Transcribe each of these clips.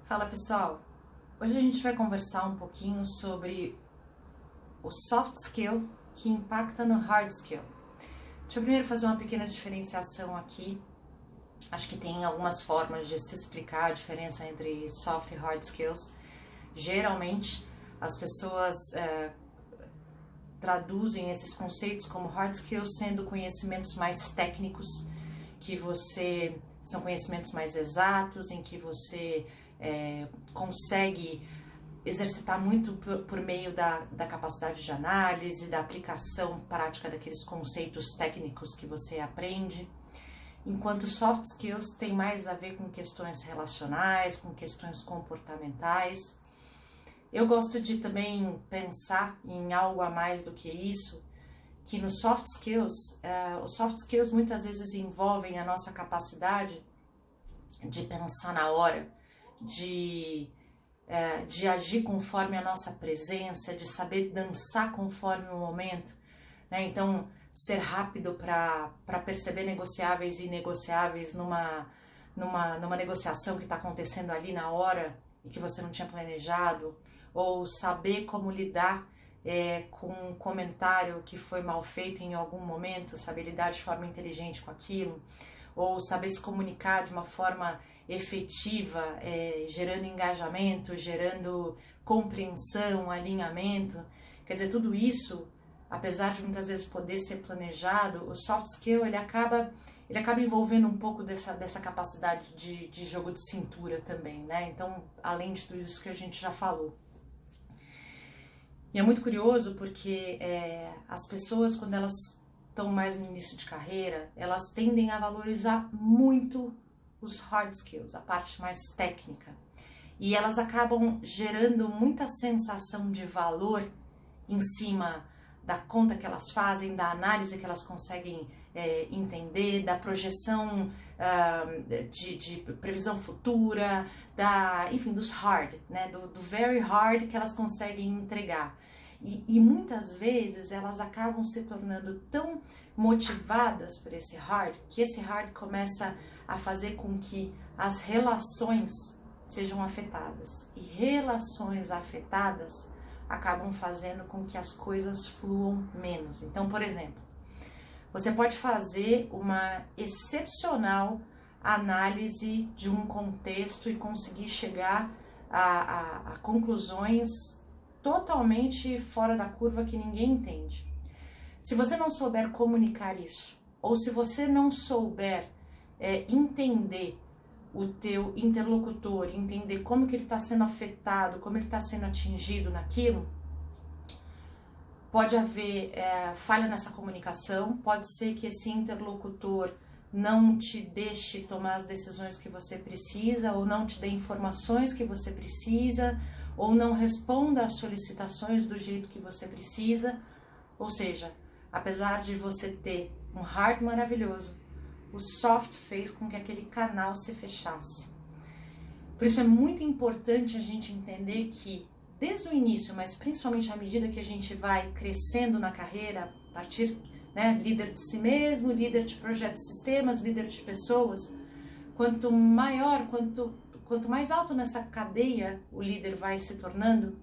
Fala pessoal, hoje a gente vai conversar um pouquinho sobre o soft skill que impacta no hard skill. Deixa eu primeiro fazer uma pequena diferenciação aqui. Acho que tem algumas formas de se explicar a diferença entre soft e hard skills. Geralmente as pessoas traduzem esses conceitos como hard skills sendo conhecimentos mais técnicos, são conhecimentos mais exatos, em que você consegue exercitar muito por meio da capacidade de análise, da aplicação prática daqueles conceitos técnicos que você aprende. Enquanto soft skills tem mais a ver com questões relacionais, com questões comportamentais. Eu gosto de também pensar em algo a mais do que isso, que nos soft skills, os soft skills muitas vezes envolvem a nossa capacidade de pensar na hora, de agir conforme a nossa presença, de saber dançar conforme o momento, né? Então, ser rápido para perceber negociáveis e inegociáveis numa negociação que está acontecendo ali na hora e que você não tinha planejado, ou saber como lidar com um comentário que foi mal feito em algum momento, saber lidar de forma inteligente com aquilo, ou saber se comunicar de uma forma efetiva, gerando engajamento, gerando compreensão, alinhamento. Quer dizer, tudo isso, apesar de muitas vezes poder ser planejado, o soft skill ele acaba envolvendo um pouco dessa capacidade de jogo de cintura também, né? Então, além de tudo isso que a gente já falou. E é muito curioso porque as pessoas, quando elas estão mais no início de carreira, elas tendem a valorizar muito os hard skills, a parte mais técnica. E elas acabam gerando muita sensação de valor em cima da conta que elas fazem, da análise que elas conseguem entender, da projeção de previsão futura, enfim, dos hard, né, do very hard que elas conseguem entregar. E muitas vezes elas acabam se tornando tão motivadas por esse hard, que esse hard começa a fazer com que as relações sejam afetadas. E relações afetadas acabam fazendo com que as coisas fluam menos. Então, por exemplo, você pode fazer uma excepcional análise de um contexto e conseguir chegar a conclusões totalmente fora da curva que ninguém entende. Se você não souber comunicar isso, ou se você não souber entender o teu interlocutor, entender como que ele está sendo afetado, como ele está sendo atingido naquilo, pode haver falha nessa comunicação, pode ser que esse interlocutor não te deixe tomar as decisões que você precisa, ou não te dê informações que você precisa, ou não responda às solicitações do jeito que você precisa. Ou seja, apesar de você ter um hard maravilhoso, o soft fez com que aquele canal se fechasse. Por isso é muito importante a gente entender que, desde o início, mas principalmente à medida que a gente vai crescendo na carreira, a partir, né, líder de si mesmo, líder de projetos e sistemas, líder de pessoas, quanto mais alto nessa cadeia o líder vai se tornando,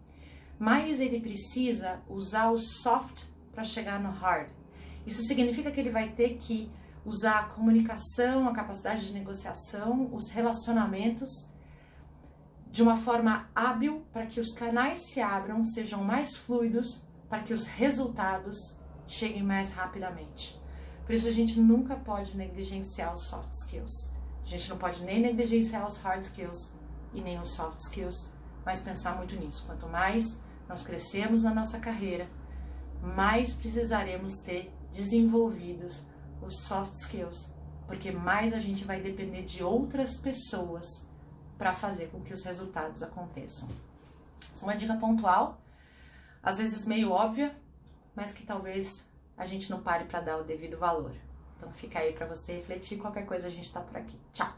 mais ele precisa usar o soft para chegar no hard. Isso significa que ele vai ter que usar a comunicação, a capacidade de negociação, os relacionamentos de uma forma hábil para que os canais se abram, sejam mais fluidos, para que os resultados cheguem mais rapidamente. Por isso a gente nunca pode negligenciar os soft skills. A gente não pode nem negligenciar os hard skills e nem os soft skills, mas pensar muito nisso. Quanto mais nós crescemos na nossa carreira, mais precisaremos ter desenvolvidos os soft skills, porque mais a gente vai depender de outras pessoas para fazer com que os resultados aconteçam. Essa é uma dica pontual, às vezes meio óbvia, mas que talvez a gente não pare para dar o devido valor. Então fica aí para você refletir, qualquer coisa a gente está por aqui. Tchau!